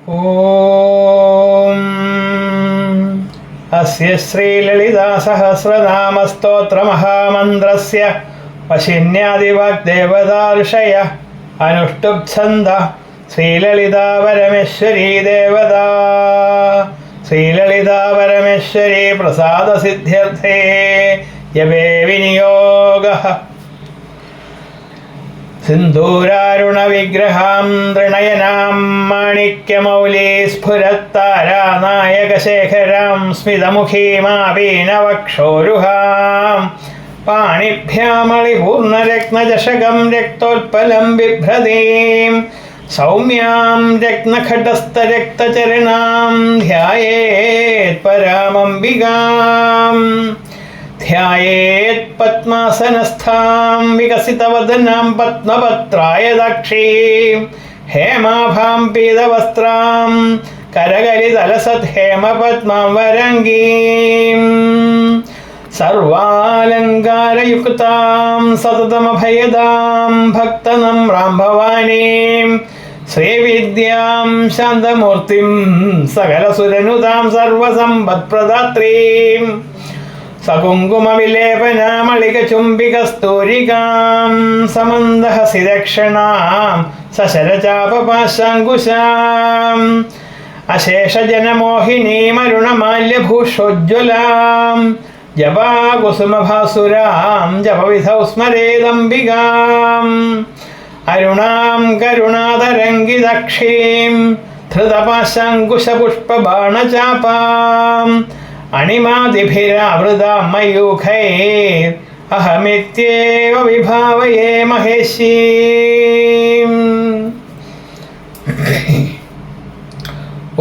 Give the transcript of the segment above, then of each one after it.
ഓം അസ്യ ശ്രീലളിതാസഹസ്രനാമസ്തോത്രമഹാമന്ത്രസ്യ വശിന്യാദിവാഗ്ദേവതാ ഋഷയ അനുഷ്ടുപ്ഛന്ദ ശ്രീലളിതാപരമേശ്വരീ ദേവതാ. ശ്രീലളിതാപരമേശ്വരീ പ്രസാദസിദ്ധ്യർത്ഥേ യവേ വിനിയോഗഃ. സിന്ദൂരാരുണവിഗ്രഹാം തൃണയനാം മാണിക്യമൗലീ സ്ഫുരത്താരാനായകശേഖരാം സ്മിതമുഖീമാപീനവക്ഷോരുഹാം പാണിഭ്യാമളിപൂർണരത്നചഷകം രക്തോത്പലം ബിഭ്രതീം സൗമ്യാം രത്നഖടസ്ഥരക്തചരണാം ധ്യായേത് പരാമംബികാം. ധ്യായേത് പത്മാസനസ്ഥാം വികസിതവദനാം പത്മപത്രായദാക്ഷീം ഹേമാഭാം പീതവസ്ത്രാം കരകലിതലസത് ഹേമപത്മാം വരംഗീം സർവാലങ്കാരയുക്താം സതതമഭയദാം ഭക്തനമ്രാം ഭവാനീം ശ്രീവിദ്യാം ശാന്തമൂർത്തിം സകലസുരനുതാം സർവസമ്പത്പ്രദാത്രീം സകുങ്കുമവിലേപനാമളികചുംബികസ്തൂരികാം സമന്ദഹസിദക്ഷണാം സശരചാപപാശാങ്കുശാം അശേഷജനമോഹിനീമരുണമാല്യഭൂഷോജ്വലാം ജപാകുസുമഭാസുരാം ജപവിധൗ സ്മരേദംബികാം അരുണാം കരുണാതരംഗിതക്ഷീം ധൃതപാശാങ്കുശപുഷ്പബാണചാപാം അണിമാദിഭിരാവൃതാം മയൂഖൈർ അഹമിത്യേവ വിഭാവയേ മഹേശീം.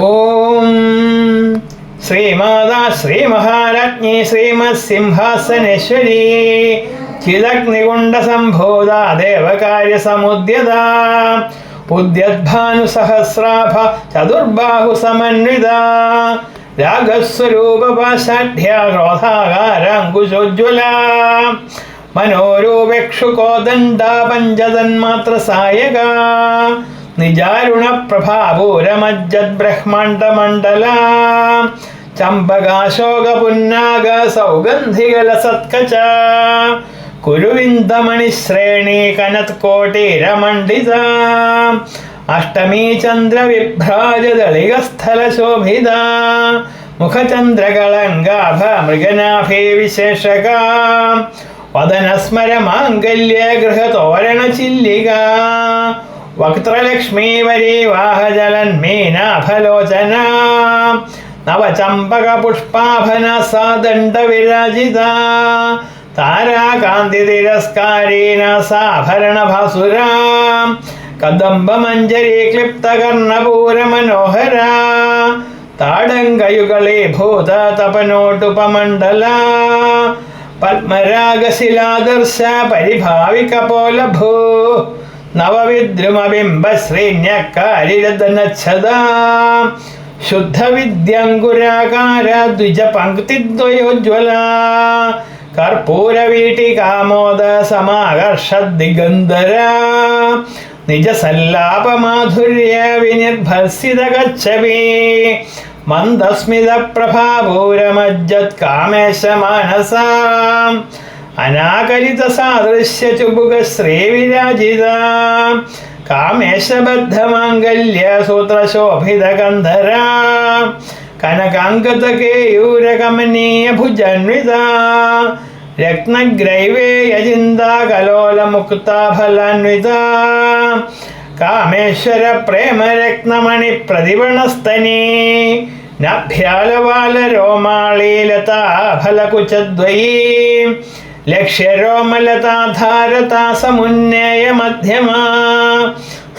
ഓം ശ്രീമാതാ ശ്രീമഹാരാജ്ഞി ശ്രീമത് സിംഹാസനേശ്വരീ ചിദഗ്നികുണ്ഡസംഭൂതാ ദേവകാര്യസമുദ്യതാ ഉദ്യദ്ഭാനുസഹസ്രാഭ ചതുർബാഹുസമന്വിതാ രാഗസ്വരൂപപാശാഢ്യാ ക്രോധാകാരാങ്കുശോജ്വലാ മനോരൂപേക്ഷുകോദണ്ഡാ പഞ്ചതന്മാത്രസായകാ നിജാരുണപ്രഭാപൂരമജ്ജദ്ബ്രഹ്മാണ്ഡമണ്ഡലാ ചമ്പകാശോകപുന്നാഗ സൗഗന്ധികലസത്കചാ കുരുവിന്ദമണിശ്രേണീ കനത്കോട്ടിരമണ്ഡിതാ അഷ്ടമീ ചന്ദ്രവിഭ്രാജദളികസ്ഥലശോഭിതാ മുഖചന്ദ്രകളങ്കാഭ മൃഗനാഭേ വിശേഷകാ വദനസ്മരമാംഗല്യ ഗൃഹതോരണചില്ലികാ വക്ത്രലക്ഷ്മീവരീവാഹജലന്മീനാഭലോചനാ നവചമ്പകപുഷ്പാഭനസാ ദണ്ഡവിരാജിതാ താരാകാന്തിതിരസ്കാരീനാസാഭരണഭാസുരാ കദംബമഞ്ജരീ ക്ലിപ്തകർണപൂരമനോഹരാ താടങ്കയുഗളീഭൂത തപനോട്ടുപമണ്ഡലാ പത്മരാഗശിലാദർശ പരിഭാവികപോലഭൂ നവവിദ്രുമബിംബശ്രീന്യക്കാരിരതനച്ഛദാ ശുദ്ധവിദ്യങ്കുരാകാര ദ്വിജപംക്തിദ്വയോജ്വലാ കർപ്പൂരവീട്ടികാമോദ സമാകർഷദ്ദിഗന്ധരാ നിജസല്ലാപമാധുര്യ വിനിർഭർസിതകച്ഛവി മന്ദസ്മിതപ്രഭാപൂരമജ്ജത്കാമേശമാനസാ അനാകലിതസാദൃശ്യചുബുകശ്രീവിരാജിതാ കാമേശബദ്ധമാംഗല്യ സൂത്രശോഭിതഗന്ധരാ കനകാംഗതകേയൂരകമനീയഭുജന്വിതാ രത്നഗ്രൈവേയചിന്താകലോലമുക്താഫലാന്വിതാ കാമേശ്വര പ്രേമരത്നമണി പ്രതിവണസ്തനീ നഭ്യാലവാലരോമാളീലതാ ഫലകുചദ്വയീ ലക്ഷ്യരോമലതാധാരതാ സമുന്നേയ മധ്യമാ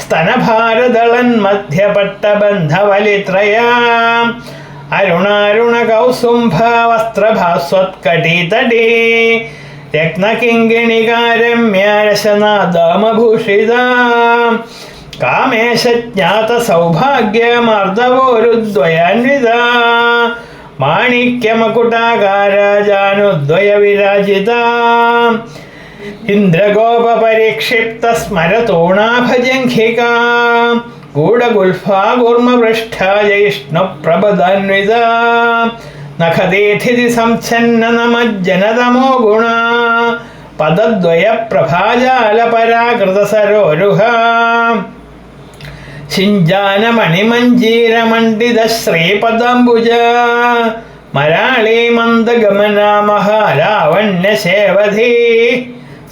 സ്തനഭാരദളന്മധ്യപട്ടബന്ധവലിത്രയാ അരുണാരുണകൗസുംഭ വസ്ത്രഭാസ്വത്കടീതടീ രത്നകിങ്കിണികാരമ്യ രശനാദാമഭൂഷിതാ കാമേശജ്ഞാതസൗഭാഗ്യമാർദ്ദവോരുദ്വയാന്വിതാ മാണിക്യമകുടാകാരാജാനുദ്വയവിരാജിതാ ഇന്ദ്രഗോപപരിക്ഷിപ്തസ്മരതൂണാഭജംഘികാ ഗൂഢഗുൽഫാ കൂർമ്മപൃഷ്ഠാ ജൈഷ്ണുപ്രഭദാന്വിതാ നഖദേഥിതി സംച്ഛന്ന നമജ്ജനതമോ ഗുണ പദദ്വയ പ്രഭാജാലപരാകൃതസരോരുഹ ശിഞ്ചാനമണിമഞ്ജീരമണ്ഡിത ശ്രീപദാംബുജ മരാളീ മന്ദഗമന മഹാലാവണ്യശേവധി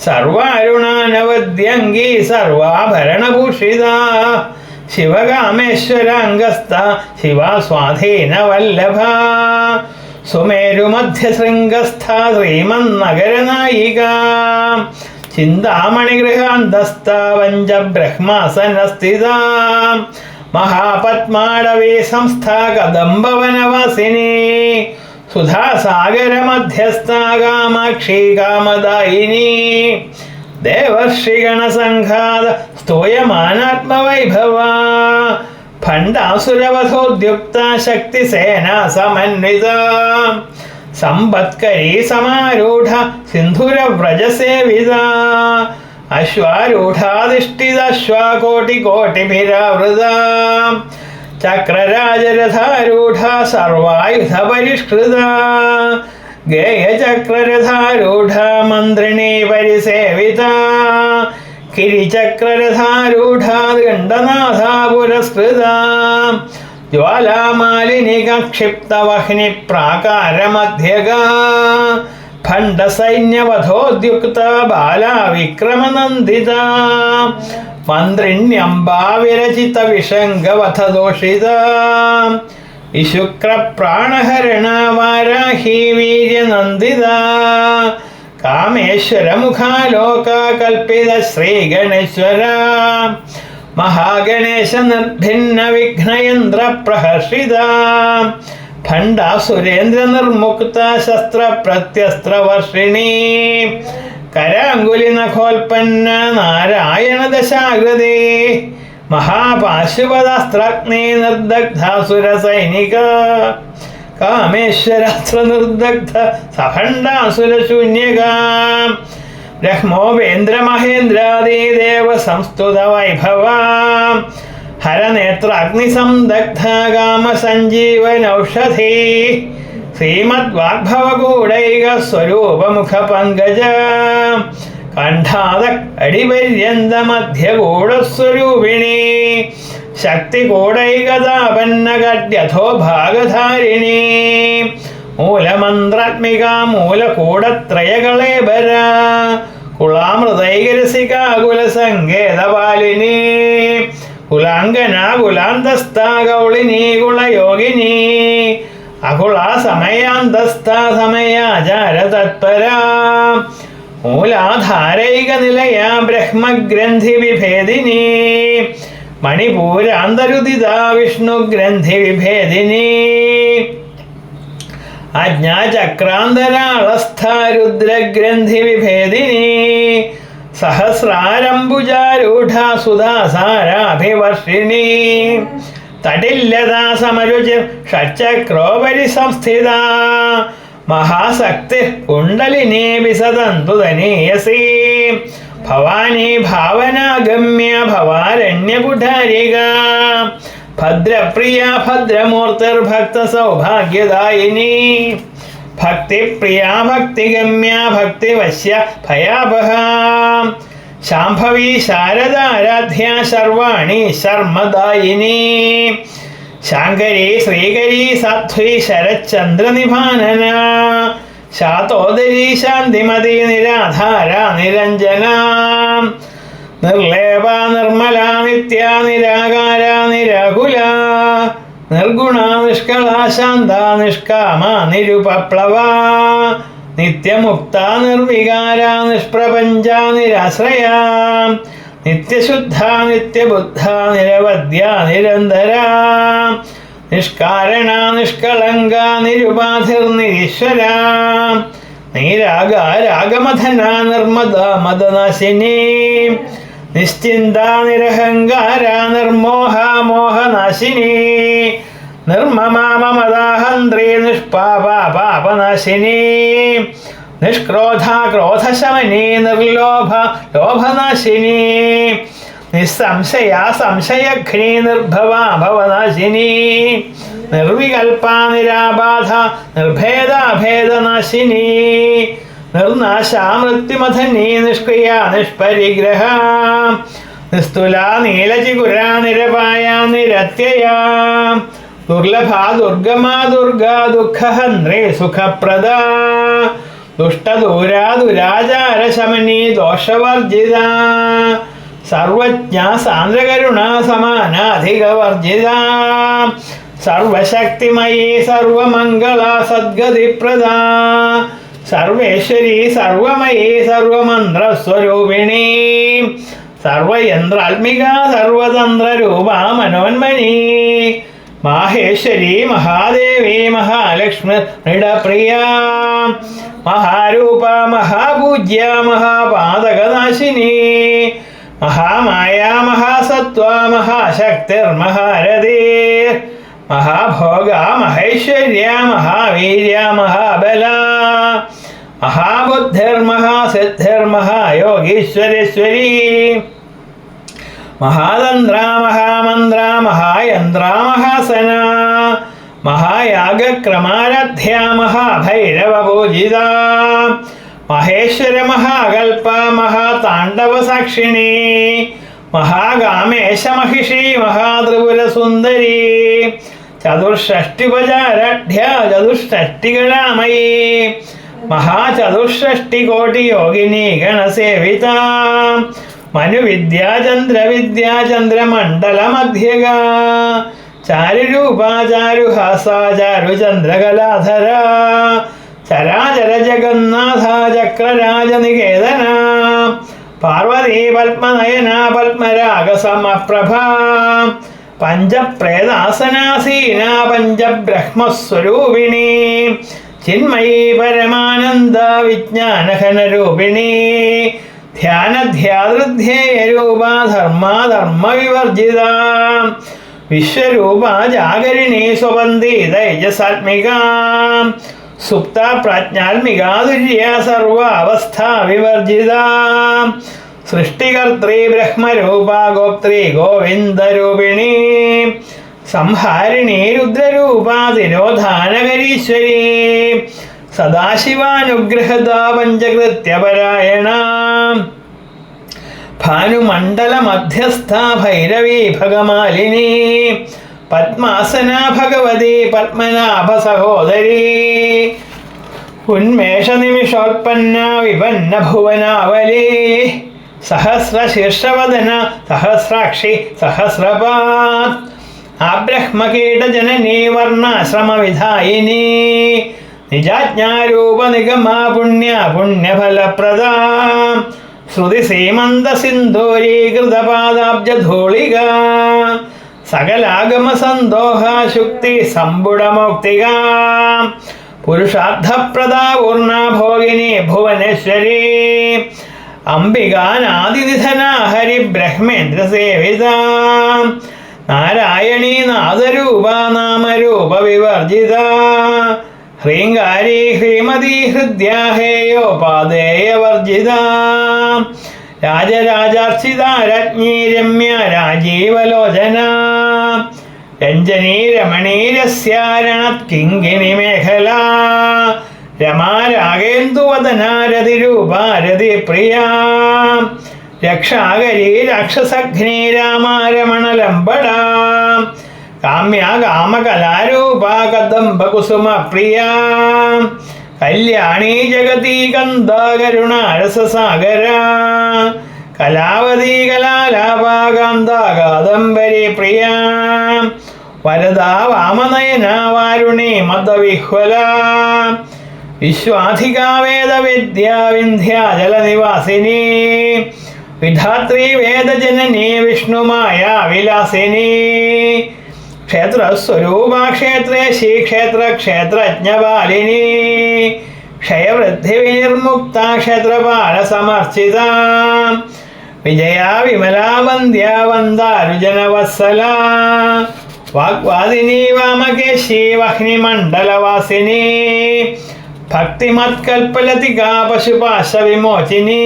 സർവാരുണാനവദ്യംഗീ സർവാഭരണഭൂഷിത ശിവകാമേശ്വരാംഗസ്ഥ ശിവാസ്വാധീനവല്ലഭ സുമേരുമധ്യശൃംഗസ്ഥ ശ്രീമന്നഗരനായിക ചിന്താമണിഗൃഹാന്തസ്ഥ വഞ്ചബ്രഹ്മാസനസ്ഥിത മഹാപത്മാടവേ സംസ്ഥ കദംബവനവാസിനി സുധാസാഗരമധ്യസ്ഥ കാമാക്ഷി കാമദായിനി ദേവർഷിഗണസംഘാത സ്തൂയമാനാത്മവൈഭവ ഭണ്ഡാസുരവധോദ്യുക്ത ശക്തിസേനാ സമന്വിത സമ്പത്കരീ സമാരൂഢ സിന്ധുരവ്രജസേവിത അശ്വാരൂഢാധിഷ്ഠിതശ്വാകോട്ടികോട്ടിഭിരാവൃത ചക്രരാജരഥാരൂഢ സർവായുധപരിഷ്കൃത ഗേയചക്രരഥാരൂഢ മന്ത്രിണീ പരിസേവിത കിരിചക്രരഥാരൂഢ ഗണ്ഡനാഥാ പുരസ്കൃത ജ്വാലാമാലിനികക്ഷിപ്തവഹ്നി പ്രാകാരമധ്യഗ ഭണ്ഡസൈന്യവധോദ്യുക്ത ബാലാ വിക്രമനന്ദിത മന്ത്രിണ്യംബാ വിരചിത വിഷംഗവധദോഷിത വിശുക്രപ്രാണഹരണ വാരാഹി വീര്യനന്ദിത കാമേശ്വരമുഖാലോക കൽപ്പിത ശ്രീഗണേശ്വര മഹാഗണേശ നിർഭിന്ന വിഘ്നയന്ത്ര പ്രഹർഷിത ഭണ്ഡാസുരേന്ദ്ര നിർമുക്ത ശസ്ത്ര പ്രത്യസ്ത്രവർഷിണി കരാങ്കുലി നഖോൽപ്പന്ന നാരായണ ദശാകൃതി മഹാപാശുപതാസ്ത്രഗ്നി നിർദഗ്ധാസുര സൈനിക കാമേശ്വരാസ്ത്ര നിർദഗ്ധ സഭണ്ഡാസുര ശൂന്യക ബ്രഹ്മോപേന്ദ്രമഹേന്ദ്രാദിദേവ സംസ്തുത വൈഭവ ഹരനേത്രാഗ്നിസംദഗ്ധ കാമസഞ്ജീവനൗഷധി ശ്രീമദ്വാഗ്ഭവകൂടൈക സ്വരൂപമുഖ പങ്കജ കണ്ഠാത അടിപര്യന്ത മധ്യകൂടസ്വരൂപിണി ശക്തികൂടൈകതാപന്ന കട്യഥോ ഭാഗധാരിണി മൂലമന്ത്രാത്മിക മൂലകൂടത്രയകളേബര കുളാമൃതൈകരസികാകുലസങ്കേതപാലിനി കുലാംഗന കുലാന്തസ്ഥ ഗൗളിനി കുളയോഗിനി അകുളാ സമയാന്തസ്ഥ സമയാചാര തത്പര മൂലാധാരൈക നിലയ ബ്രഹ്മഗ്രന്ഥി വിഭേദിനി മണിപൂരാന്തരുദിത വിഷ്ണുഗ്രന്ഥി വിഭേദിനി അജ്ഞാചക്രാന്തരാളസ്ഥ രുദ്രഗ്രന്ഥി വിഭേദിനി സഹസ്രാരംബുജാരൂഢ സുധാസാരാഭിവർഷിണി തടില്യതാ സമരുചിർ ഷട്ചക്രോപരി സംസ്ഥിത മഹാശക്തി കുണ്ടലിനി വിസതന്തു തനീയസി ഭവാനി ഭാവനാഗമ്യ ഭവാരണ്യകുഠാരിക ഭദ്രപ്രിയ ഭദ്രമൂർത്തിർഭക്ത സൗഭാഗ്യദായിനി ഭക്തിപ്രിയ ഭക്തിഗമ്യ ഭക്തിവശ്യ ഭയാപഹ ശാംഭവി ശാരദാരാധ്യ ശർവാണി ശർമ്മദായിനി ശാങ്കരി ശ്രീകരി സാധ്വി ശരച്ചന്ദ്രനിഭാനന ശാതോദരി ശാന്തിമതി നിരാധാര നിരഞ്ജന നിർലേപ നിർമ്മല നിത്യ നിരാകാര നിരാകുല നിർഗുണ നിഷ്കള ശാന്ത നിഷ്കാമ നിരുപപ്ലവ നിത്യമുക്ത നിർവികാര നിഷ്പ്രപഞ്ച നിരാശ്രയ നിത്യശുദ്ധ നിത്യബുദ്ധ നിരവധ്യ നിരന്തര നിഷ്കാരണ നിഷ്കളങ്ക നിരുപാധിർനിരീശ്വര നീരാഗ രാഗമഥന നിർമ്മദ മദനാശിനി നിശ്ചിന്ത നിരഹങ്കാര നിർമോഹ മോഹനാശിനി നിർമ്മമ മമദാഹന്ത്രി നിഷ്പാപ പാപനാശിനി നിഷ്ക്രോധ ക്രോധശമനി നിർലോഭ ലോഭനാശിനി നിസ്സംശയാ സംശയഘ്നീ നിർഭവാ ഭവനാശിനി നിർവികൽപാ നിരാബാധ നിർഭേദാഭേദനാശിനി നിർനാശാ മൃത്യുമഥനീ നിഷ്ക്രിയാ നിഷ്പരിഗ്രഹ നിസ്തുലാ നീലചികുരാ നിരപായാ നിരത്യയാ ദുർലഭാ ദുർഗമാ ദുർഗാ ദുഃഖഹന്ത്രേ സുഖപ്രദാ ദുഷ്ടദൂരാ ദുരാചാര ശമനീ ദോഷവർജിതാ സർവജ്ഞാ സാന്ദ്രകരുണാ സമാനാധികവർജിതാ സർവശക്തിമയീ സർവമംഗളാ സദ്ഗതിപ്രദാ സർവേശ്വരീ സർവമയീ സർവമന്ത്രസ്വരൂപിണീ സർവയന്ത്രാത്മികാ സർവതന്ത്രരൂപാ മനോന്മനീ മാഹേശ്വരീ മഹാദേവി മഹാലക്ഷ്മി മൃഡപ്രിയാ മഹാരൂപ മഹാപൂജ്യ മഹാപാതകനാശിനി മഹാമായ മഹാസത്വ മഹാശക്തിർമഹാരഥീ മഹാഭോഗ മഹൈശ്വര്യ മഹാവീര്യ മഹാബല മഹാബുദ്ധിർമഹാസിദ്ധിർമഹായോഗീശ്വരീശ്വരീ മഹാതന്ത്ര മഹാമന്ത്ര മഹായന്ത്ര മഹാസന മഹായാഗക്രമാരാധ്യ മഹാഭൈരവപൂജിത മഹേശ്വര മഹാകൽപ മഹാതാണ്ഡവസാക്ഷിണി മഹാകാമേശ മഹിഷി മഹാത്രിപുരസുന്ദരി ചതുഷ്ഷഷ്ടിപചാരാഢ്യ ചതുഷ്ഷഷ്ടികലാമയീ മഹാചതുഷ്ഷഷ്ടികോടിയോഗിനി ഗണസേവിത മനുവിദ്യാചന്ദ്രവിദ്യാചന്ദ്രമണ്ഡലമധ്യഗ ചാരുരൂപാ ചാരുഹാസാ ചാരുചന്ദ്രകലാധര ചരാചര ജഗന്നാഥ ചക്രരാജനികേതന പാർവതീ പത്മനയന പത്മരാഗസമപ്രഭ പഞ്ചപ്രേതാസനാസീന പഞ്ചബ്രഹ്മസ്വരൂപിണി ചിന്മയീ പരമാനന്ദ വിജ്ഞാനഘനരൂപിണി ധ്യാനധ്യാതൃധ്യേയരൂപ ധർമാധർമ്മവിവർജിത വിശ്വരൂപ ജാഗരിണീ സ്വപന്തി തേജസാത്മിക സുപ്ത പ്രജ്ഞാത്മികാ തുര്യ സർവാവസ്ഥാ വിവർജിത സൃഷ്ടികർत्री ബ്രഹ്മരൂപ ഗോപ്ത്രീ ഗോവിന്ദരൂപിണി സംഹാരിണീ രുദ്രരൂപ തിരോധാനകരീശ്വരീ സദാശിവാനുഗ്രഹദ പഞ്ചകൃത്യപരായണ ഭാനുമണ്ഡലമധ്യസ്ഥ ഭൈരവീ ഭഗമാലിനി പത്മാസന ഭഗവതി പത്മനാഭ സഹോദരീ ഉന്മേഷനിമിഷോത്പന്ന വിപന്ന ഭുവനാവലി സഹസ്രശീർഷവദന സഹസ്രാക്ഷി സഹസ്രപാത് ആബ്രഹ്മകീടജനനീ വർണ്ണാശ്രമവിധായിനി നിജാജ്ഞാരൂപ നിഗമാ പുണ്യ പുണ്യഫലപ്രദാ ശ്രുതി സീമന്ത സിന്ദൂരീകൃതപാദാബ്ജധൂളിക സകലാഗമ സന്തോഹ ശുക്തി സമ്പുടമോക്തിക പുരുഷാർത്ഥപ്രദാ പൂർണ്ണ ഭോഗിനി ഭുവനേശ്വരീ അംബികാനാദിനിധന ഹരിബ്രഹ്മേന്ദ്ര സേവിത നാരായണീ നാദരൂപ നാമരൂപ വിവർജിത ഹ്രീങ്കാരി ഹ്രീമതി ഹൃദ്യ ഹേയോപാദേയവർജിത രാജരാജാർച്ചിത രജ്ഞീ രമ്യ രാജീവലോചന രഞ്ജനീ രമണീരസ്യാരണത് കിങ്കിണി മേഖല രമാ രാഗേന്ദുവദന രതിരൂപാ രതിപ്രിയ രക്ഷാകരീ രാക്ഷസഘ്നീ രാമാരമണലംബട കാമ്യ കാമകലാരൂപ കദംബകുസുമപ്രിയ കല്യാണീ ജഗതി കന്ദ കരുണാരസസാഗര കലാവതി കലാലാപ കാന്ത കാദംബരി പ്രിയ വരദാ വാമനയന വാരുണി മദവിഹ്വല വിശ്വാധികാ വേദവിദ്യാ വിന്ധ്യാചലനിവാസിനി വിധാത്രീ വേദജനനീ വിഷ്ണുമായ വിലാസിനി ക്ഷേത്രസ്വരൂപാ ക്ഷേത്രേശി ക്ഷേത്രജ്ഞപാലിനി ക്ഷയവൃദ്ധിവിനിർമുക്ത ക്ഷേത്രപാലസമർച്ചിത വിജയാ വിമലാ വന്ദ്യാ വന്ദാരുജനവത്സല വാഗ്വാദിനി വാമകേശി വഹ്നിമണ്ഡലവാസിനി ഭക്തിമത്കൽപ്പലതികാ പശുപാശ വിമോചിനി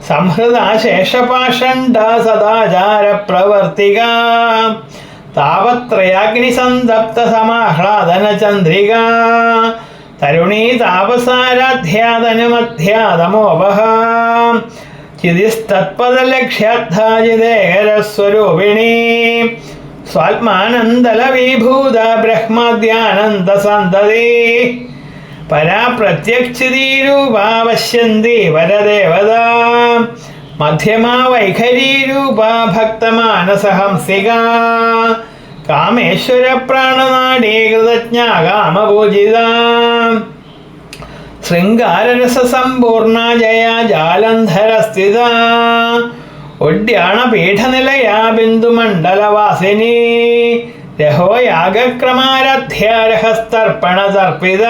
സംഹൃതാ ശേഷപാഷണ്ഡ സദാചാര പ്രവർത്തിക താപത്രയാഗ്നിസന്തപ്ത സമാഹ്ലാദന ചന്ദ്രിക തരുണീ താപസാരാധ്യാതനുമധ്യാതമോപഹ ചിതിസ്തത്പദലക്ഷ്യാർത്ഥാജിതേകരസ്വരൂപിണീ സ്വാത്മാനന്ദലവീഭൂത ബ്രഹ്മദ്യാനന്ദസന്തതി പരാ പ്രത്യക്ഷിതീരൂപാ പശ്യന്തി വരദേവതാ മധ്യമാ വൈഖരീരൂപാ ഭക്തമാനസഹംസികാ കാമേശ്വര പ്രാണനാടീ കൃതജ്ഞാ കാമപൂജിതാ ശൃംഗാരരസസമ്പൂർണ ജയാ ജാലന്ധരസ്ഥിതാ ഉഡ്യാണപീഠനിലയാ ബിന്ദുമണ്ഡലവാസിനി രഹോയാഗക്രമാരധ്യാരഹസ്തർപ്പണതർപ്പിത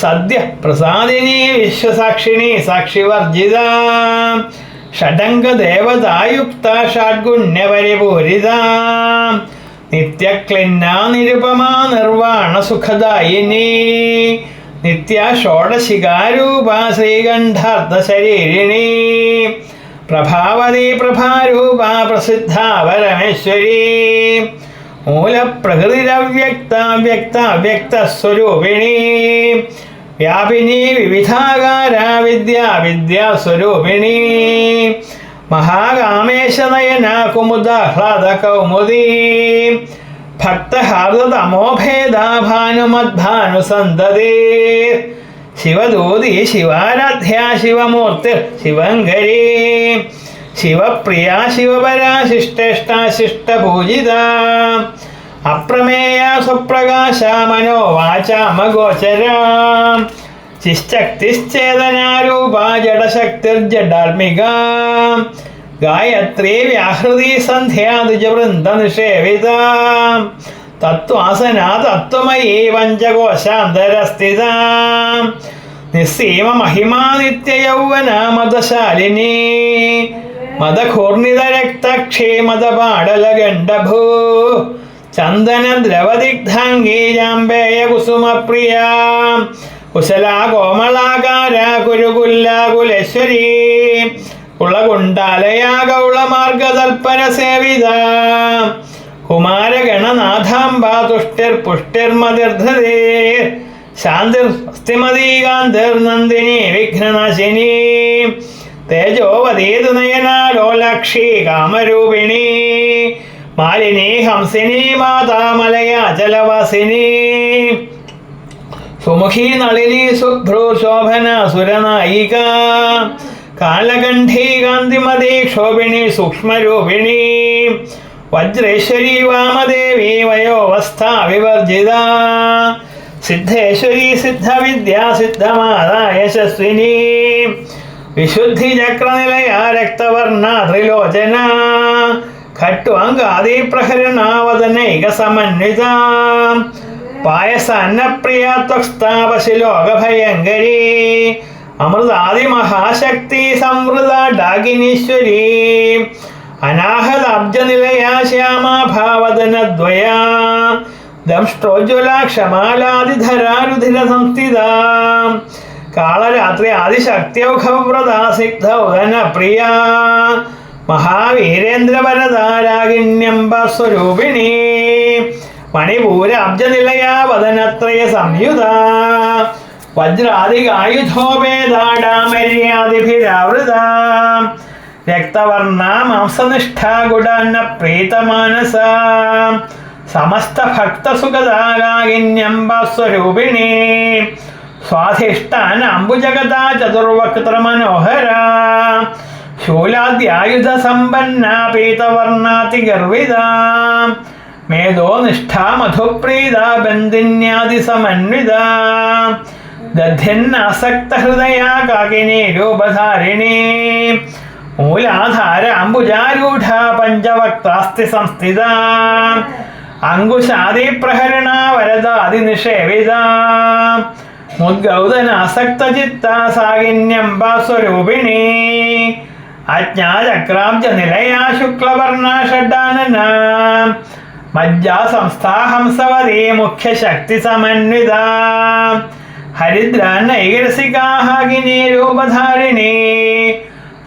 സദ്യ പ്രസാദിനി വിശ്വസാക്ഷിണി സാക്ഷിവർജിത ഷഡംഗദേവതായുക്ത ഷഡ്ഗുണ്യപരിപൂരിത നിത്യക്ലിന്നാ നിരുപമാ നിർവാണ സുഖദായിനി നിത്യ ഷോഡശികാരൂപാ ശ്രീകണ്ഠാർത്ഥശരീരിണി പ്രഭാവതി പ്രഭാരൂപാ പ്രസിദ്ധ പരമേശ്വരി മൂലപ്രകൃതിരവ്യക്ത വ്യക്ത വ്യക്തസ്വരൂപിണി വ്യാപിനി വിവിധാകാര വിദ്യാ വിദ്യാസ്വരൂപിണി മഹാകാമേശനയന കുമുദാഹ്ലാദ കൗമുദി ഭക്തഹാർദതമോഭേദ ഭാനുമദ്ഭാനുസന്തതി ശിവദൂതി ശിവാരാധ്യ ശിവമൂർത്തി ശിവങ്കരി ശിവപ്രിയ ശിവപരാശിഷ്ടേഷ്ടാശിഷ്ടപൂജിത അപ്രമേയ സ്വപ്രകാശ മനോവാചാമഗോചര ചിശ്ചക്തിശ്ചേതനാരൂപ ജഡശക്തിർജഡാത്മിക ഗായത്രീ വ്യാഹൃതി സന്ധ്യാദ്വിജവൃന്ദ നിഷേവിത തത്വാസന തത്വമയീ പഞ്ചകോശാന്തരസ്ഥിത നിസ്സീമ മഹിമാ നിത്യയൗവന മദശാലിനി മദഘൂർണിതരക്തക്ഷേ മദപാടലഗണ്ഡഭൂ ചന്ദനദ്രവദിഗ്ധാംഗീ ജാംബേയ കുസുമപ്രിയ കുശലാ കോമളാകാര കുരുകുല്ലാകുലേശ്വരീ കുളകുണ്ടാലയാ ഗൗളമാർഗതൽപര സേവിത കുമാരഗണനാഥാംബ തുഷ്ടിർപുഷ്ടിർമതിർധതേ ശാന്തിർസ്തിമതീകാന്തിർനന്ദിനി വിഘ്നനാശിനി തേജോവതീതു നയനാലോലാക്ഷി കാമരൂപിണി മാലിനി ഹംസിനി മാതാമലയാചലവാസിനി സുമുഖി നളിനി സുഭ്രു ശോഭന സുരനായിക കാലകണ്ഠീ കാന്തിമതി ക്ഷോഭിണി സൂക്ഷ്മരൂപിണി വജ്രേശ്വരി വാമദേവി വയോവസ്ഥാ വിവർജിത സിദ്ധേശ്വരി സിദ്ധവിദ്യാ സിദ്ധമാതാ യശസ്വിനി വിശുദ്ധി ചക്രനിലയ രക്തവർണ ത്രിലോചന ഖട്വാങ്കാദിപ്രഹരണാവദനൈക സമന്വിത പായസ അന്നപ്രിയ ത്വക്സ്ഥാപശിലോകഭയങ്കരി അമൃതാദിമഹാശക്തി സംവൃത ഡാകിനീശ്വരി അനാഹതാബ്ജനിലയാ ശ്യാമാഭാവദനദ്വയാ ദംഷ്ട്രോജ്വലാക്ഷമാലാദിധരാരുധിര സംസ്ഥിത കാളരാത്രി ആദിശക്ത്യൗഘവ്രതാ സിഗ്ധൗദന പ്രിയ മഹാവീരേന്ദ്രവരദാരാകിണ്യംബ സ്വരൂപിണി മണിപൂരാബ്ജനിലയാ വദനത്രയ സംയുത വജ്രാദികായുധോപേദാഡാമര്യാദിഭിരാവൃത രക്തവർണ മാംസനിഷ്ഠാ ഗുഡാന്ന പ്രീതമാനസ സമസ്ത ഭക്തസുഖദാരാകിന്യംബ സ്വരൂപിണി സ്വാധിഷ്ഠാന അംബുജഗതാ ചതുർവക്ത്രമനോഹര ശൂലാദ്യായുധ സമ്പന്ന പീതവർണാതിഗർവിത മേധോ നിഷ്ഠാ മധുപ്രീത ബന്ധിന്യാദി സമന്വിത ദധ്യന്നാസക്ത ഹൃദയാ കാകിനി രൂപധാരിണി മൂലാധാര അംബുജാരൂഢ പഞ്ചവക്താസ്തി സംസ്ഥിത അങ്കുശാദിപ്രഹരണ വരദാതി നിഷേവിത മുദ്ഗൗതനാസക്തചിത്ത സാകിന്യംബ സ്വരൂപിണി അജ്ഞാചക്രാബ്ജ നിലയാ ശുക്ലവർണ ഷഡാനന മജ്ജാ സംസ്ഥാ ഹംസവതി മുഖ്യശക്തി സമന്വിത ഹരിദ്രാ നൈകരസികാ ഹാകിനി രൂപധാരിണി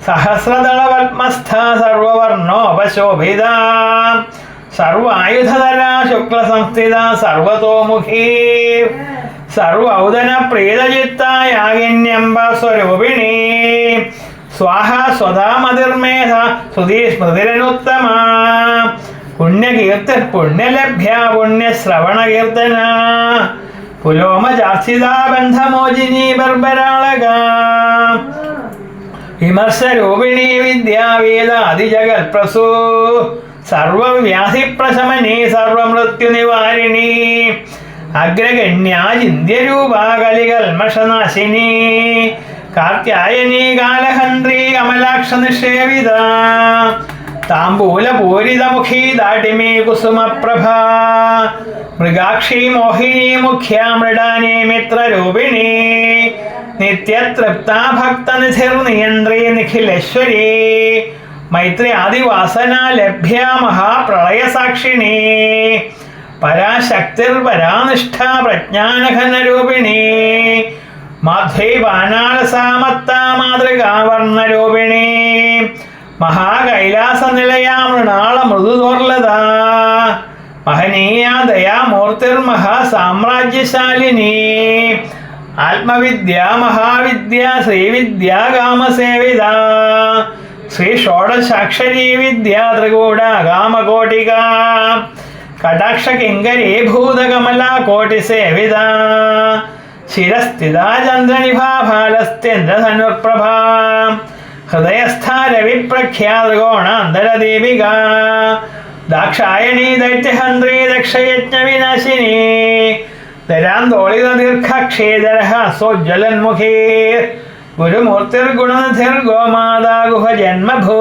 സഹസ്രദളപത്മസ്ഥ സർവവർണോപശോഭിത സർവായുധധര ശുക്ലസംസ്ഥിത സർവതോമുഖീ സർവൗദന പ്രീതചിത്തായാഗിന്യംബ സ്വരൂപിണീ സ്വാഹ സ്വധാ മതിർമേധ സുധീ സ്മൃതിരനുത്തമ പുണ്യകീർത്തി പുണ്യലഭ്യ പുണ്യശ്രവണകീർത്തന പുലോമചാർച്ചിതാ ബന്ധമോചിനി ബർബരാളക വിമർശരൂപിണി വിദ്യാവേദാദിജഗൽപ്രസൂ സർവവ്യാധിപ്രശമനീ സർവമൃത്യുനിവാരിണീ അഗ്രഗണ്യാ ചിന്ത്യരൂപാ കലികൽമഷനാശിനി കാർത്യായനീ കാലഹന്ത്രീ കമലാക്ഷനിഷേവിത താംബൂലപൂരിതമുഖീ ദാടിമീ കുസുമപ്രഭാ മൃഗാക്ഷി മോഹിനി മുഖ്യാ മൃഡാനീ മിത്രരൂപിണീ നിത്യതൃപ്താ ഭക്തനിധിർനിയന്ത്രീ നിഖിലേശ്വരീ മൈത്രി ആദിവാസനാ ലഭ്യ മഹാപ്രളയസാക്ഷിണീ പരാശക്തിർപരാനിഷ്ഠ പ്രജ്ഞാനഘനരൂപിണീ മാധ്വൈവാനാലസാമത്താ മാതൃകാവർണ്ണരൂപിണീ മഹാകൈലാസനിലയാ മൃണാള മൃദുദോർലതാ മഹനീയാ ദയാമൂർത്തിർമഹാസാമ്രാജ്യശാലിനീ ആത്മവിദ്യ മഹാവിദ്യ ശ്രീവിദ്യ കാമസേവിത ശ്രീ ഷോഡശാക്ഷരീ വിദ്യ ത്രികൂട കാമകോട്ടിക കടാക്ഷ കിങ്കരീഭൂതകമല കോട്ടിസേവിത ശിരസ്ഥിത ചന്ദ്രനിഭാ ഭാലസ്തേന്ദ്രധനുർപ്രഭാ ഹൃദയസ്ഥാ രവിപ്രഖ്യാ ത്രികോണാന്തരദീപിക ദാക്ഷായണീ ദൈത്യഹന്ത്രീ ദക്ഷയജ്ഞവിനാശിനി ധരാന്തോളിത ദീർഘക്ഷേദരഃ സോജ്വലന്മുഖേ ഗുരുമൂർത്തിർഗുണനിധിർഗോമാതാ ഗുഹജന്മഭൂ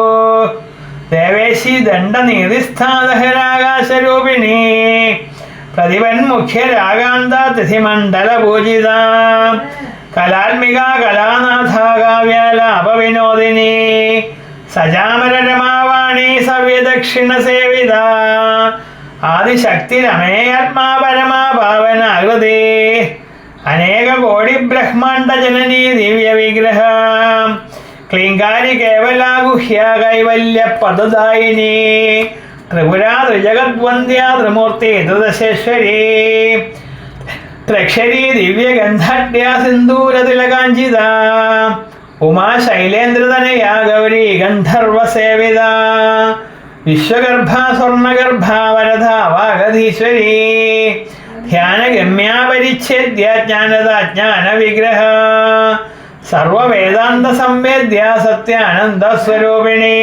ദേവേശി ദണ്ഡനീതിസ്ഥാദഹരാകാശരൂപിണീ പ്രതിപന്മുഖ്യരാഗാന്ത തിഥിമണ്ഡലപൂജിത കലാത്മിക കലാനാഥ കാവ്യാലാപവിനോദിനി സജാമരരമാവാണി സവ്യദക്ഷിണസേവിത ആദിശക്തിരമേയാത്മാ പരമാ പാവനാകൃതി അനേക കോടി ബ്രഹ്മാണ്ഡ ജനനീ ദിവ്യ വിഗ്രഹ ക്ലീങ്കാരി കേവലാ ഗുഹ്യ കൈവല്യ പദദായിനി ത്രിപുരാ ത്രിജഗദ്വന്ദ്യ ത്രിമൂർത്തി ത്രിദശേശ്വരി ത്രക്ഷരീ ദിവ്യഗന്ധാഢ്യ സിന്ദൂരതിലകാഞ്ചിത ഉമാ ശൈലേന്ദ്രതനയാ ഗൗരി ഗന്ധർവസേവിത വിശ്വഗർഭ സ്വർണഗർഭ വരദ വാഗധീശ്വരി ധ്യാനഗമ്യാ പരിച്ഛേദ്യ ജ്ഞാനദ ജ്ഞാന വിഗ്രഹ സർവവേദാന്ത സംവേദ്യ സത്യാനന്ദ സ്വരൂപിണി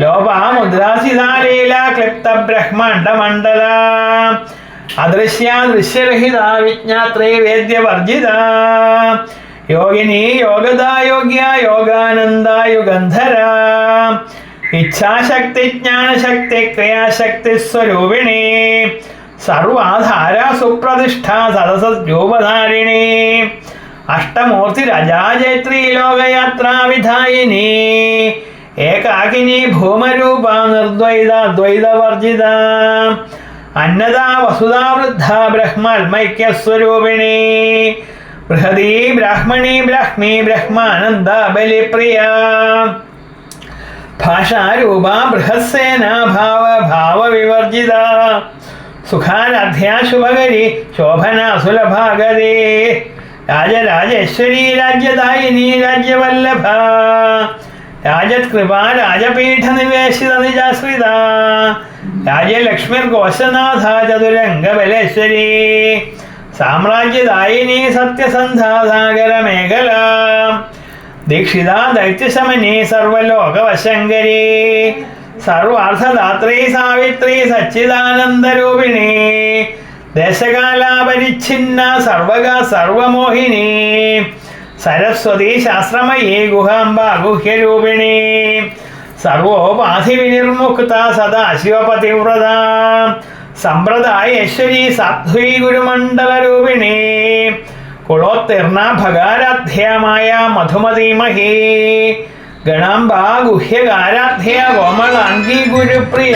ലോപാമുദ്രാസിതാ ലീലാ ക്ലിപ്ത ബ്രഹ്മാണ്ഡ മണ്ഡല അദൃശ്യ ദൃശ്യരഹിത വിജ്ഞാത്രേ വേദ്യവർജിത യോഗിനി യോഗദാ യോഗ്യ യോഗാനന്ദ യുഗന്ധര ഇച്ഛാശക്തി ജ്ഞാനശക്തി ക്രിയാശക്തി സ്വരൂപിണി സർവാധാര സുപ്രതിഷ്ഠ സദസദ്രൂപധാരിണി അഷ്ടമൂർത്തി രജാജയത്രി ലോകയാത്രാ വിധായിനി ഏകാകിനി ഭൂമരൂപ നിർദ്വൈത ദ്വൈതവർജിത അന്നദാ വസുധാ വൃദ്ധ ബ്രഹ്മാത്മൈക്യസ്വരൂപിണി ബൃഹദീ ബ്രാഹ്മണി ബ്രാഹ്മി ബ്രഹ്മാനന്ദ ബലിപ്രിയ ഭാഷാരൂപ ബൃഹസ്സേന ഭാവ ഭാവവിവർജിത സുഖാരാധ്യ ശുഭകരി ശോഭന സുലഭാഗതി രാജരാജേശ്വരി രാജ്യദായിനി രാജ്യവല്ലഭ രാജത്കൃപ രാജപീഠ നിവേശിത നിജാശ്രിത രാജ്യലക്ഷ്മിർഘോഷനാഥ ചതുരംഗബലേശ്വരി സാമ്രാജ്യദായിനി സത്യസന്ധാസാഗരമേഖല ദീക്ഷിത ദൈത്യശമനി സർവലോകവശങ്കരി സർവാർത്ഥദാത്രീ സാവിത്രി സച്ചിദാനന്ദരൂപിണി ദേശകാലാപരിച്ഛിന്ന സർവക സർവമോഹിനി സരസ്വതി ശാസ്ത്രമയീ ഗുഹാംബ ഗുഹ്യരൂപിണി സർവോപാധി വിനിർമുക്ത സദാശിവപതിവ്രത സമ്പ്രദായേശ്വരി സാധ്വീ ഗുരുമണ്ഡലരൂപിണി കുളോത്തീർണ ഭഗാരാധ്യമായ മധുമതീമഹീ ഗണാംബ ഗുഹ്യകാരാധ്യ കോമളാംഗീ ഗുരുപ്രിയ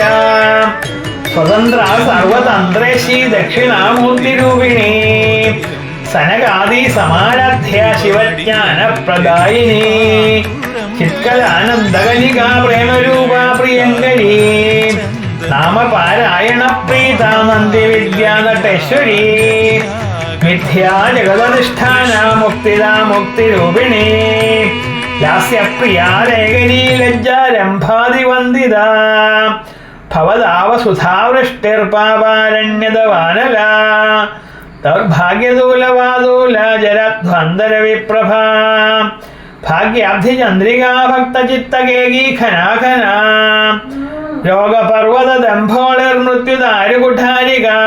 സ്വതന്ത്ര സർവതന്ത്രേശി ദക്ഷിണാമൂർത്തിരൂപിണി സനകാദി സമാരാധ്യ ശിവജ്ഞാനപ്രദായിനി ചിത്കലാനന്ദകലികാ പ്രേമരൂപാ പ്രിയങ്കരീ നാമപാരായണ പ്രീത നന്ദി വിദ്യാ നട്ടേശ്വരീ മിഥ്യാ ജഗതനിഷ്ഠാന മുക്തിദാ മുക്തിരൂപിണീ ലാസ്യപ്രിയാ ലേഖനീ ലജ്ജാരംഭാതിവന്ദിതാ ഭവതാവസുധാവൃഷ്ടിർപാപാരണ്യതവാനലാ ദൗർഭാഗ്യദൂലവാദൂല ജരധ്വന്തരവിപ്രഭാ ഭാഗ്യാബ്ധിചന്ദ്രികാ ഭക്തചിത്തകേകീ ഖനാഖനാ രോഗപർവതദംഭോളിർമൃത്യുദാരുകുഠാരികാ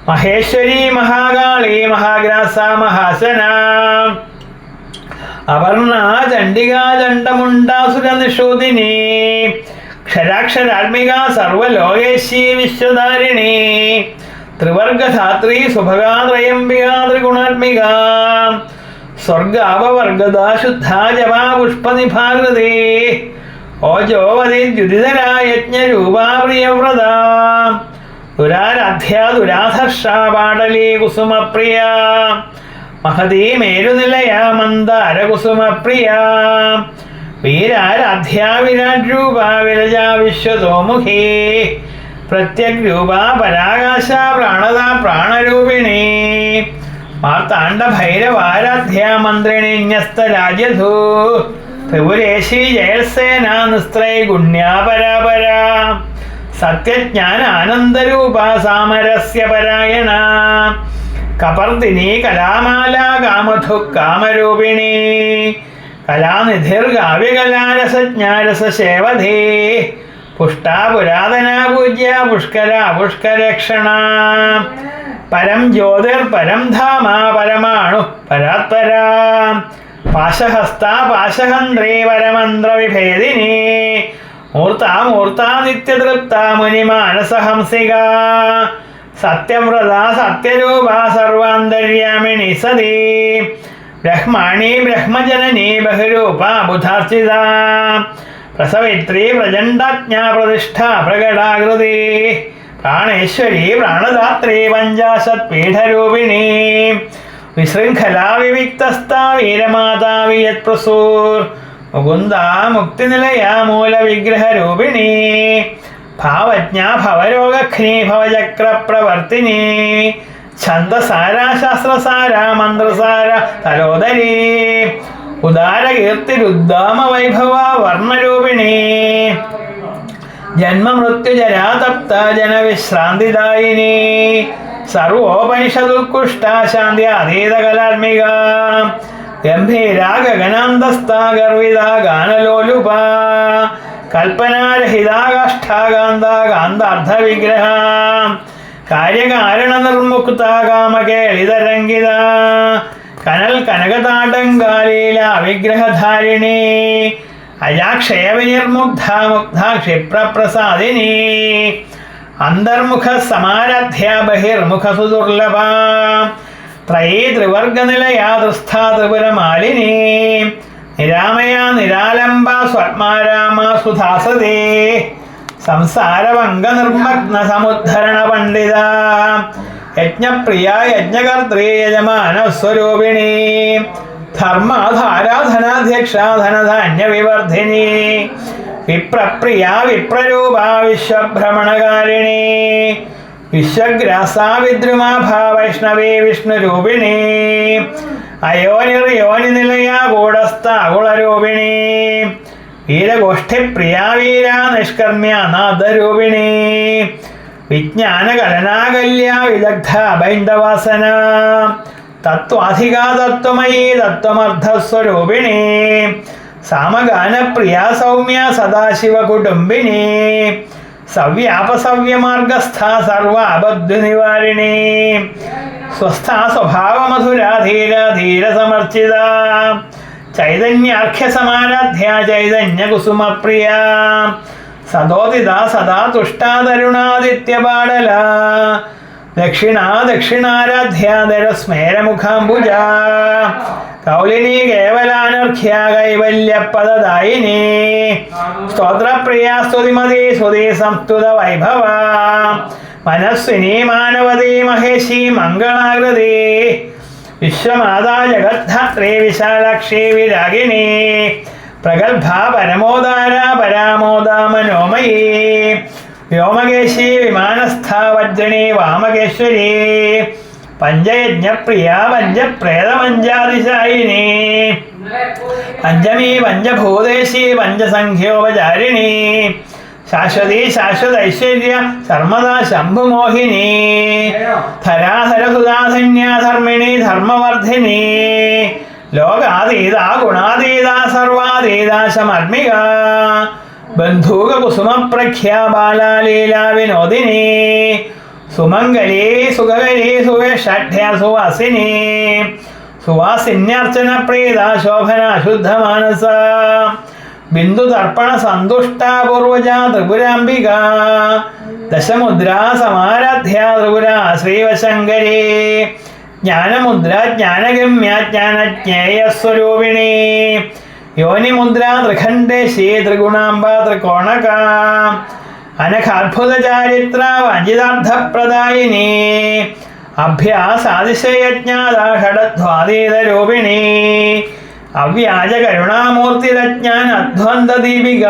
മഹേശ്വരീ മഹാകാളീ മഹാഗ്രാസ മഹാസനാ അപർണാ ചണ്ഡികാ ചണ്ഡമുണ്ടാസുരനിഷൂദിനീ ക്ഷരാക്ഷരാത്മികാ സർവലോകേശീ വിശ്വധാരിണീ ത്രിവർഗധാത്രീ സുഭഗാ ത്രയംബികാ ത്രിഗുണാത്മികാ സ്വർഗാപവർഗദാ ശുദ്ധാ ജപാ പുഷ്പനിഭാകൃതേ ഓജോവതി ദ്യുതിധരാ യജ്ഞരൂപാ പ്രിയവ്രതാ ദുരാരാധ്യാ ദുരാധർഷാ പാടലീ കുസുമപ്രിയാ മഹതീ മേരുനിലയാ മന്ദാരകുസുമപ്രിയാ വീരാരാധ്യാ വിരാട് രൂപാ വിരജാ വിശ്വതോമുഖീ പ്രത്യഗ്രൂപാ പരാകാശ പ്രാണദാ പ്രാണരൂപിണീ മാർത്താണ്ഡ ഭൈരവാരാധ്യാ മന്ത്രിണി ന്യസ്തരാജ്യധൂ ത്രിപുരേശീ ജയസേനാ നിസ്ത്രൈഗുണ്യാ പരാപരാ സത്യജ്ഞാന ആനന്ദരൂപാ സാമരസ്യ പരായണ കപർദിനീ കലാമാലാ കാമധു കാമരൂപിണീ കലാനിധിർകാവ്യകലാരസജ്ഞാരസേവധേ പുഷ്ടാ പുരാതനാ പൂജ്യ പുഷ്കരാ പുഷ്കരക്ഷണ പരം ജ്യോതിർപരം ധാമ പരമാണു പരാത്പരാ പാശഹസ്താ പാശഹന്ത്രേ പരമന്ത്രവിഭേദിനീ മൂർത്താ മൂർത്താ നിത്യതൃപ്താ മുനിമാനസഹംസികാ സത്യവ്രതാ സത്യരൂപാ സർവാന്തര്യാമിണി സതീ ബ്രഹ്മാണി ബ്രഹ്മജനനീ ബഹുരൂപാ ബുധാർച്ചിതാ പ്രസവിത്രീ പ്രചണ്ഡാജ്ഞാ പ്രതിഷ്ഠാ പ്രകടാകൃതി പ്രാണേശ്വരീ പ്രാണദാത്രീ പഞ്ചാശത് പീഠരൂപിണീ വിശൃംഖലാ വിവിക്തസ്ഥാ വീരമാതാ വിയത്പ്രസൂർ മുകുന്ദാ മുക്തിനിലയാ മൂലവിഗ്രഹരൂപിണീ ഭാവജ്ഞാ ഭവരോഗഘ്നീ ഭവചക്രപ്രവർത്തിനീ ഛന്ദസാരാ ശാസ്ത്രസാരാ മന്ത്രസാരാ തലോദരീ ഉദാരകീർത്തിരുദ്ധാമ വൈഭവ വർണ്ണരൂപിണീ ജന്മമൃത്യുജരാ തപ്ത ജനവിശ്രാന്തിദായിനീ സർവോപനിഷദുത്കൃഷ്ടാ ശാന്ത്യാതീതകലാത്മികാ ഗംഭീരാ ഗഗനാന്തസ്ഥാ ഗർവിതാ ഗാനലോലുപാ കൽപ്പനാരഹിതാ കാഷ്ഠാകാന്താ കാന്താർത്ഥവിഗ്രഹ കാര്യകാരണ നിർമുക്ത കാമകേളിതരംഗിത കനൽ കനകതാടങ്കാലീല വിഗ്രഹധാരിണീ അയാക്ഷയ വിനിർമുഗ്ധ മുഗ്ധ ക്ഷിപ്രപ്രസാദിനീ അന്തർമുഖ സമാരാധ്യ ബഹിർമുഖ സുദുർലഭ ത്രയീ ത്രിവർഗനിലയാ ദൃസ്ഥാ ത്രിപുരമാലിനീ നിരാമയാ നിരാലംബ സ്വർമാരാമ സുധാസതേ സംസാരഭംഗ നിർമ്മഗ്ന സമുദ്ധരണ പണ്ഡിത യജ്ഞപ്രിയ യജ്ഞകർത്രേ യജമാന സ്വരൂപിണീ ധർമാധാരാധനാധ്യക്ഷ ധനധാന്യ വിവർധിനി വിപ്രപ്രിയ വിപ്രരൂപാ വിശ്വഭ്രമണകാരിണി വിശ്വഗ്രാസാ വിദ്രുമാഭാ വൈഷ്ണവേ വിഷ്ണുരൂപിണി അയോനിർയോനി നിലയാ കൂടസ്ഥ അകുളരൂപിണി വീരഗോഷ്ഠിപ്രിയാ വീരാ നിഷ്കർമ്മ്യ നാദരൂപിണി വിജ്ഞാനകലനാകല്യാ വിദഗ്ധ ബൈന്ദവാസന തത്വാധികാ തത്വമയീ തത്വമർദ്ധസ്വരൂപിണി സാമഗാനപ്രിയാ സൗമ്യ സദാശിവകുടുംബിനി സവ്യാപസവ്യമാർഗസ്ഥ സർവാപദ്നിവാരിണി സ്വസ്ഥാ സ്വഭാവമധുരാ ധീര ധീര സമർച്ചിത ചൈതന്യാർഘ്യസമാരാധ്യ ചൈതന്യകുസുമപ്രിയ സദോദിത സദാ തുഷ്ടാ തരുണാദിത്യപാടല ദക്ഷിണാ ദക്ഷിണാരാധ്യാദര സ്മേരമുഖാംബുജ കൗലിനി കേവലാനർഘ്യ കൈവല്യപദദായിനി സ്തോത്രപ്രിയ സ്തുതിമതി സ്തുതി സംസ്തുത വൈഭവ മനസ്വിനി മാനവതി മഹേശി മംഗളാകൃതി വിശ്വമാതാ ജഗദ്ധാത്രീ വിശാലാക്ഷി വിരാഗിണി പ്രഗത്ഭ പരമോദാര പരാമോദ മനോമയേ വ്യോമകേശി വിമാനസ്ഥ വജ്രണി വാമകേശ്വരി പഞ്ചയജ്ഞപ്രിയ പഞ്ചപ്രേതമഞ്ചാതിശായിനി പഞ്ചമീ പഞ്ചഭൂതേശി പഞ്ചസംഖ്യോപചാരിണി ശാശ്വതി ശാശ്വതൈശ്വര്യ സർമ്മദാ ശംഭുമോഹിനി ധരാധരസുധാധന്യ ധർമ്മിണി ധർമ്മവർദ്ധിനി ലോകാതീത ഗുണാതീത സർവാതീത ശമർമ്മിക ബന്ധൂക കുസുമപ്രഖ്യാ ബാലാലീലാ വിനോദിനി സുമംഗലി സുഖകരി സുവേഷഠ്യ സുവാസിനി സുവാസിന്യർച്ചന പ്രീത ശോഭന ശുദ്ധമാനസ ബിന്ദുതർപ്പണ സന്തുഷ്ട പൂർവജ ത്രിപുരാംബിക ദശമുദ്രാ സമാരാധ്യ ത്രിപുര ശ്രീവശങ്കരി ജ്ഞാനമുദ്ര ജ്ഞാനഗമ്യ ജ്ഞാനജ്ഞേയസ്വരൂപിണി യോനിമുദ്ര ത്രിഖണ്ഡേശി ത്രിഗുണാംബ ത്രികോണക അനഘാത്ഭുതചാരിത്ര വാഞ്ചിതാർത്ഥപ്രദായിനി അഭ്യാസാതിശയജ്ഞാതാഷഡധ്വാതീതരൂപിണി അവ്യാജ കരുണാമൂർത്തിരജ്ഞാൻ അധ്വന്തദീപിക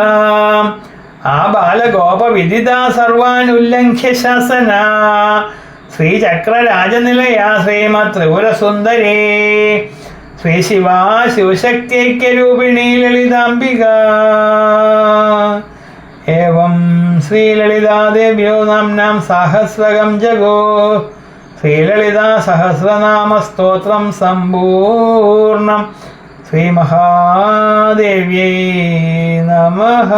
ആ ബാലഗോപവിദിത സർവാനുല്ലംഘ്യ ശാസന ശ്രീചക്രരാജനിലയ ശ്രീമത് ത്രിപുരസുന്ദരി ശ്രീ ശിവാ ശിവശക്തിഐക്യരൂപിണി ലളിതാംബിക ഏവം ശ്രീലളിതാദേവ്യോ നാംനാം സാഹസ്രകം ജഗോ ശ്രീലളിതാ സഹസ്രനാമസ്തോത്രം സമ്പൂർണം ശ്രീമഹാദേവ്യൈ നമഃ.